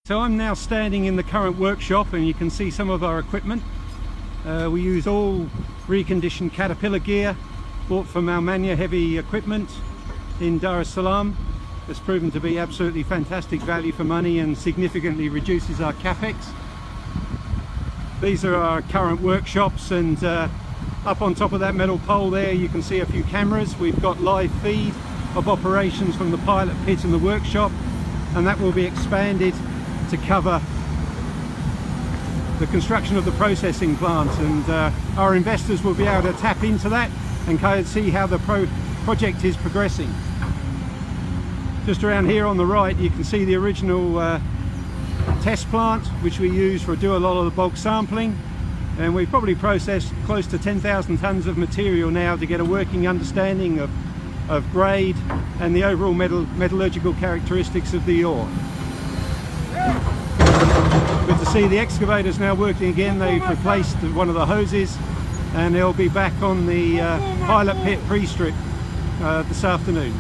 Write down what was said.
So I'm now standing in the current workshop and you can see some of our equipment. We use all reconditioned Caterpillar gear bought from our Mangae heavy equipment in Dar es Salaam. It's proven to be absolutely fantastic value for money and significantly reduces our capex. These are our current workshops, and up on top of that metal pole there you can see a few cameras. We've got live feed of operations from the pilot pit and the workshop, and that will be expanded to cover the construction of the processing plant, and our investors will be able to tap into that and kind of see how the project is progressing. Just around here on the right you can see the original test plant which we use for do a lot of the bulk sampling, and we've probably processed close to 10,000 tons of material now to get a working understanding of grade and the overall metallurgical characteristics of the ore. Good to see the excavator's now working again. They've replaced one of the hoses and they'll be back on the pilot pit pre-strip this afternoon.